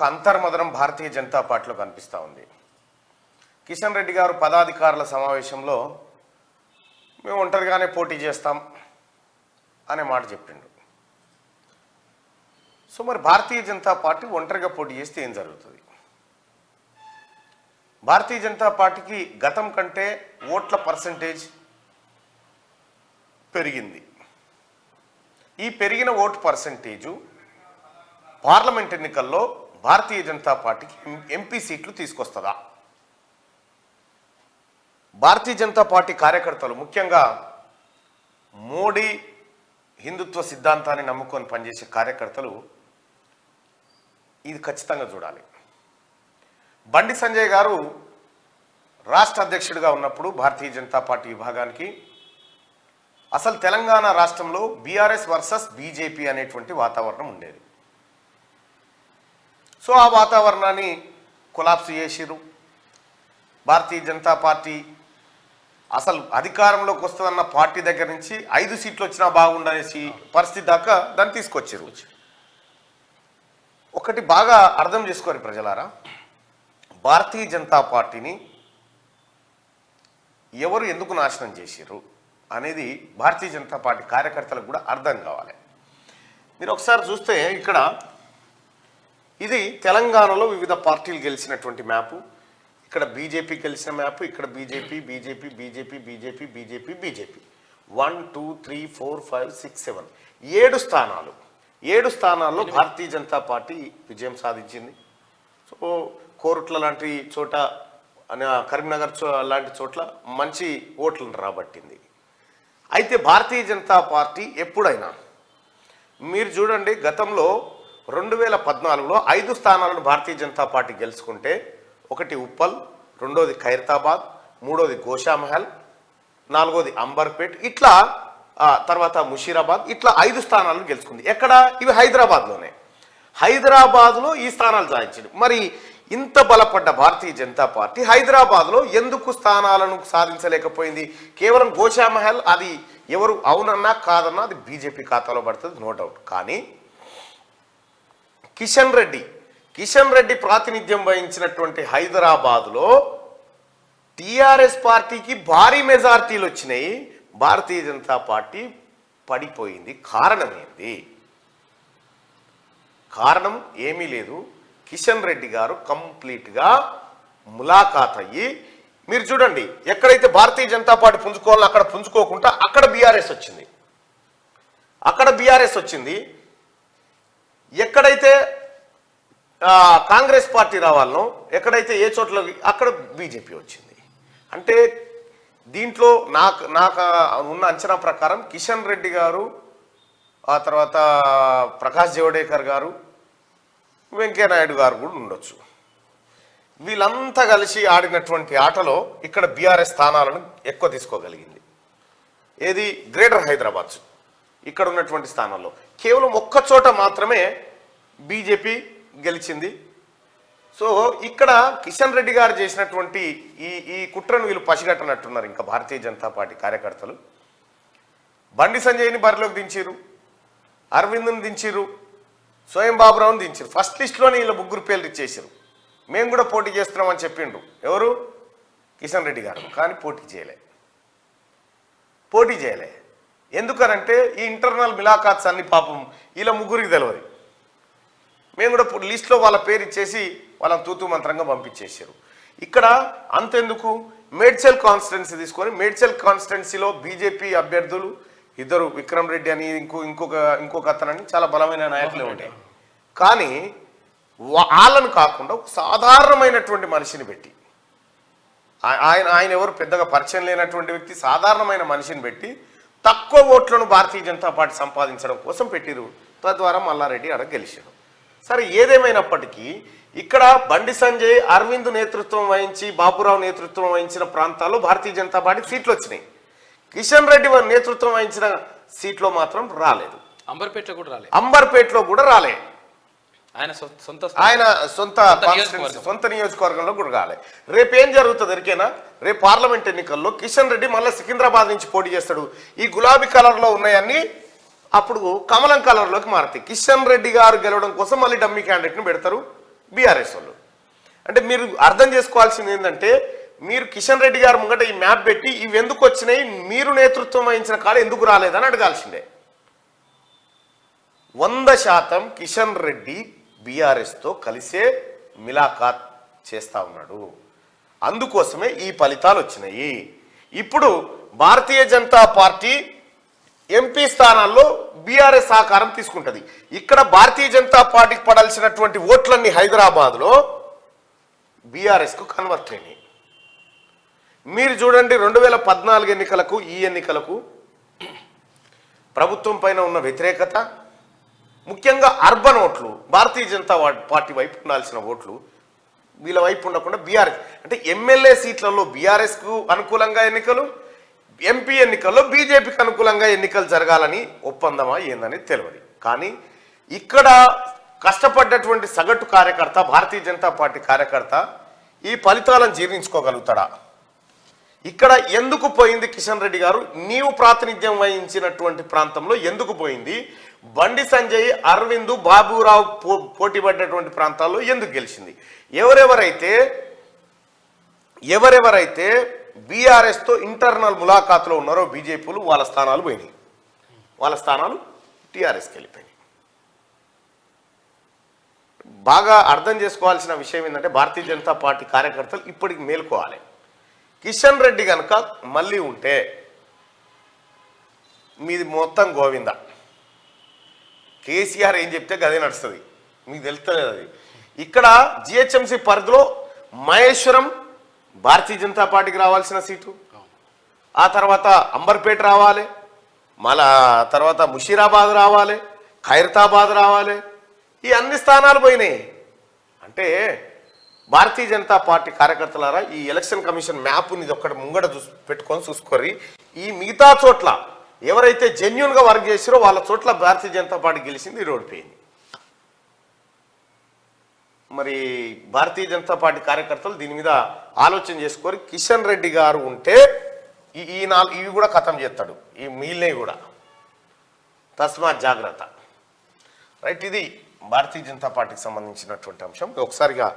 అంతర్మదనం భారతీయ జనతా పార్టీలో కనిపిస్తూ ఉంది. కిషన్ రెడ్డి గారు పదాధికారుల సమావేశంలో మేము ఒంటరిగానే పోటీ చేస్తాం అనే మాట చెప్పిండు. సో మరి భారతీయ జనతా పార్టీ ఒంటరిగా పోటీ చేస్తే ఏం జరుగుతుంది? భారతీయ జనతా పార్టీకి గతం కంటే ఓట్ల పర్సంటేజ్ పెరిగింది. ఈ పెరిగిన ఓటు పర్సంటేజు పార్లమెంట్ ఎన్నికల్లో భారతీయ జనతా పార్టీకి ఎంపీ సీట్లు తీసుకొస్తుందా? భారతీయ జనతా పార్టీ కార్యకర్తలు, ముఖ్యంగా మోడీ హిందుత్వ సిద్ధాంతాన్ని నమ్ముకొని పనిచేసే కార్యకర్తలు ఇది ఖచ్చితంగా చూడాలి. బండి సంజయ్ గారు రాష్ట్ర అధ్యక్షుడిగా ఉన్నప్పుడు భారతీయ జనతా పార్టీ విభాగానికి అసలు తెలంగాణ రాష్ట్రంలో బీఆర్ఎస్ వర్సెస్ బీజేపీ అనేటువంటి వాతావరణం ఉండేది. సో ఆ వాతావరణాన్ని కొలాప్స్ చేసిరు. భారతీయ జనతా పార్టీ అసలు అధికారంలోకి వస్తుందన్న పార్టీ దగ్గర నుంచి 5 సీట్లు వచ్చినా బాగుండనేసి పరిస్థితి దాకా దాన్ని తీసుకొచ్చారు. ఒకటి బాగా అర్థం చేసుకోరు ప్రజలారా, భారతీయ జనతా పార్టీని ఎవరు ఎందుకు నాశనం చేసిర్రు అనేది భారతీయ జనతా పార్టీ కార్యకర్తలకు కూడా అర్థం కావాలి. మీరు ఒకసారి చూస్తే ఇక్కడ ఇది తెలంగాణలో వివిధ పార్టీలు గెలిచినటువంటి మ్యాపు. ఇక్కడ బీజేపీ గెలిచిన మ్యాప్, ఇక్కడ BJP BJP BJP BJP BJP BJP 1 2 3 4 5 6 7 7 స్థానాలు. 7 స్థానాల్లో భారతీయ జనతా పార్టీ విజయం సాధించింది. సో కోరుట్ల లాంటి చోట, కరీంనగర్ లాంటి చోట్ల మంచి ఓట్లను రాబట్టింది. అయితే భారతీయ జనతా పార్టీ ఎప్పుడైనా మీరు చూడండి, గతంలో 2014లో 5 స్థానాలను భారతీయ జనతా పార్టీ గెలుచుకుంటే, ఒకటి ఉప్పల్, రెండోది ఖైరతాబాద్, మూడోది గోషామహల్, నాలుగోది అంబర్పేట్, ఇట్లా తర్వాత ముషీరాబాద్, ఇట్లా 5 స్థానాలను గెలుచుకుంది. ఎక్కడ? ఇవి హైదరాబాద్లోనే. హైదరాబాద్లో ఈ స్థానాలు సాధించింది. మరి ఇంత బలపడ్డ భారతీయ జనతా పార్టీ హైదరాబాద్లో ఎందుకు స్థానాలను సాధించలేకపోయింది? కేవలం గోషామహల్, అది ఎవరు అవునన్నా కాదన్నా అది బీజేపీ ఖాతాలో పడుతుంది, నో డౌట్. కానీ కిషన్ రెడ్డి ప్రాతినిధ్యం వహించినటువంటి హైదరాబాద్లో టీఆర్ఎస్ పార్టీకి భారీ మెజార్టీలు వచ్చినాయి. భారతీయ జనతా పార్టీ పడిపోయింది. కారణం ఏంది? కారణం ఏమీ లేదు. కిషన్ రెడ్డి గారు కంప్లీట్గా ములాఖాత్ అయ్యి, మీరు చూడండి, ఎక్కడైతే భారతీయ జనతా పార్టీ పుంజుకోవాలో అక్కడ పుంజుకోకుండా అక్కడ బీఆర్ఎస్ వచ్చింది. ఎక్కడైతే కాంగ్రెస్ పార్టీ రావాలనో, ఎక్కడైతే ఏ చోట్ల అక్కడ బీజేపీ వచ్చింది. అంటే దీంట్లో నాకు ఉన్న అంచనా ప్రకారం కిషన్ రెడ్డి గారు, ఆ తర్వాత ప్రకాష్ జవడేకర్ గారు, వెంకయ్యనాయుడు గారు కూడా ఉండొచ్చు. వీళ్ళంతా కలిసి ఆడినటువంటి ఆటలో ఇక్కడ బీఆర్ఎస్ స్థానాలను ఎక్కువ తీసుకోగలిగింది. ఏది? గ్రేటర్ హైదరాబాద్. ఇక్కడ ఉన్నటువంటి స్థానాల్లో కేవలం ఒక్క చోట మాత్రమే బీజేపీ గెలిచింది. సో ఇక్కడ కిషన్ రెడ్డి గారు చేసినటువంటి ఈ కుట్రను వీళ్ళు పసిగట్టనట్టున్నారు. ఇంకా భారతీయ జనతా పార్టీ కార్యకర్తలు బండి సంజయ్ని బరిలోకి దించారు, అరవింద్ని దించారు, స్వయం బాబురావుని దించారు. ఫస్ట్ లిస్టులోనే వీళ్ళ 3 పేర్లు ఇచ్చేసారు. మేము కూడా పోటీ చేస్తున్నామని చెప్పిండ్రు. ఎవరు? కిషన్ రెడ్డి గారు. కానీ పోటీ చేయలే. ఎందుకనంటే ఈ ఇంటర్నల్ మిలాఖాత్స్ అన్ని పాపం వీళ్ళ 3కి తెలియదు. మేము కూడా లిస్టులో వాళ్ళ పేరు ఇచ్చేసి వాళ్ళని తూతూ మంత్రంగా పంపించేసారు. ఇక్కడ అంతెందుకు, మేడ్చల్ కాన్స్టిట్యున్సీ తీసుకొని, మేడ్చల్ కాన్స్టిట్యున్సీలో బీజేపీ అభ్యర్థులు ఇద్దరు, విక్రమ్ రెడ్డి అని ఇంకొక అతనని చాలా బలమైన నాయకులే ఉంటాయి. కానీ వాళ్ళను కాకుండా ఒక సాధారణమైనటువంటి మనిషిని పెట్టి, ఆయన ఎవరు పెద్దగా పరిచయం లేనటువంటి వ్యక్తి, సాధారణమైన మనిషిని పెట్టి తక్కువ ఓట్లను భారతీయ జనతా పార్టీ సంపాదించడం కోసం పెట్టిరు. తద్వారా మల్లారెడ్డి అక్కడ గెలిచారు. సరే, ఏదేమైనప్పటికీ ఇక్కడ బండి సంజయ్, అరవింద్ నేతృత్వం వహించి, బాబురావు నేతృత్వం వహించిన ప్రాంతాల్లో భారతీయ జనతా పార్టీ సీట్లు వచ్చినాయి. కిషన్ రెడ్డి నేతృత్వం వహించిన సీట్లో మాత్రం రాలేదు. అంబర్పేటలో కూడా రాలే. ఆయన సొంత నియోజకవర్గంలో కూడా రాలే. రేపేం జరుగుతుంది ఎరికేనా? రేపు పార్లమెంట్ ఎన్నికల్లో కిషన్ రెడ్డి మళ్ళీ సికింద్రాబాద్ నుంచి పోటీ చేస్తాడు. ఈ గులాబీ కలర్లో ఉన్నాయన్నీ అప్పుడు కమలం కలర్లోకి మారుతాయి. కిషన్ రెడ్డి గారు గెలవడం కోసం మళ్ళీ డమ్మీ క్యాండిడేట్ని పెడతారు. బీఆర్ఎస్ వాళ్ళు. అంటే మీరు అర్థం చేసుకోవాల్సింది ఏంటంటే, మీరు కిషన్ రెడ్డి గారు ముంగట ఈ మ్యాప్ పెట్టి ఇవి ఎందుకు వచ్చినాయి, మీరు నేతృత్వం వహించిన కాడ ఎందుకు రాలేదని అడగాల్సిందే. 100% కిషన్ రెడ్డి బీఆర్ఎస్తో కలిసే మిలాఖాత్ చేస్తా ఉన్నాడు. అందుకోసమే ఈ ఫలితాలు వచ్చినాయి. ఇప్పుడు భారతీయ జనతా పార్టీ ఎంపీ స్థానాల్లో బీఆర్ఎస్ సహకారం తీసుకుంటుంది. ఇక్కడ భారతీయ జనతా పార్టీకి పడాల్సినటువంటి ఓట్లన్నీ హైదరాబాద్లో బీఆర్ఎస్కు కన్వర్ట్ అయినాయి. మీరు చూడండి 2014 ఎన్నికలకు ఈ ఎన్నికలకు ప్రభుత్వం పైన ఉన్న వ్యతిరేకత, ముఖ్యంగా అర్బన్ ఓట్లు భారతీయ జనతా పార్టీ వైపు ఉండాల్సిన ఓట్లు వీళ్ళ వైపు ఉండకుండా బీఆర్ఎస్, అంటే ఎమ్మెల్యే సీట్లలో బీఆర్ఎస్కు అనుకూలంగా ఎన్నికలు, ఎంపీ ఎన్నికల్లో బీజేపీకి అనుకూలంగా ఎన్నికలు జరగాలని ఒప్పందమా ఏందని తెలియదు. కానీ ఇక్కడ కష్టపడ్డటువంటి సగటు కార్యకర్త, భారతీయ జనతా పార్టీ కార్యకర్త ఈ ఫలితాలను జీర్ణించుకోగలుగుతాడా? ఇక్కడ ఎందుకు పోయింది కిషన్ రెడ్డి గారు? నీవు ప్రాతినిధ్యం వహించినటువంటి ప్రాంతంలో ఎందుకు పోయింది? బండి సంజయ్, అరవింద్, బాబురావు పోటీ పడ్డటువంటి ప్రాంతాల్లో ఎందుకు గెలిచింది? ఎవరెవరైతే బీఆర్ఎస్తో ఇంటర్నల్ ములాఖాతులో ఉన్నారో బీజేపీలు, వాళ్ళ స్థానాలు పోయినాయి, వాళ్ళ స్థానాలు టీఆర్ఎస్కి వెళ్ళిపోయినాయి. బాగా అర్థం చేసుకోవాల్సిన విషయం ఏంటంటే, భారతీయ జనతా పార్టీ కార్యకర్తలు ఇప్పటికి మేల్కోవాలి. కిషన్ రెడ్డి కనుక మళ్ళీ ఉంటే మీది మొత్తం గోవింద. కేసీఆర్ ఏం చెప్తే గదే నడుస్తుంది, మీకు తెలుస్తలేదు అది. ఇక్కడ జిహెచ్ఎంసీ పరిధిలో మహేశ్వరం భారతీయ జనతా పార్టీకి రావాల్సిన సీటు, ఆ తర్వాత అంబర్పేట రావాలి, మళ్ళా తర్వాత ముషీరాబాద్ రావాలి, ఖైరతాబాద్ రావాలి, ఈ అన్ని స్థానాలు పోయినాయి. అంటే భారతీయ జనతా పార్టీ కార్యకర్తలారా, ఈ ఎలక్షన్ కమిషన్ మ్యాప్ని ఇది ఒక్కటి ముంగట పెట్టుకొని చూసుకోర్రి. ఈ మిగతా చోట్ల ఎవరైతే జెన్యున్గా వర్క్ చేసారో వాళ్ళ చోట్ల భారతీయ జనతా పార్టీ గెలిచింది, ఓడిపోయింది. మరి భారతీయ జనతా పార్టీ కార్యకర్తలు దీని మీద ఆలోచన చేసుకొని కిషన్ రెడ్డి గారు ఉంటే ఇవి కూడా ఖతం చేస్తాడు, ఈ మిగిలినవి కూడా. తస్మాత్ జాగ్రత్త. రైట్, ఇది భారతీయ జనతా పార్టీకి సంబంధించినటువంటి అంశం. ఒకసారిగా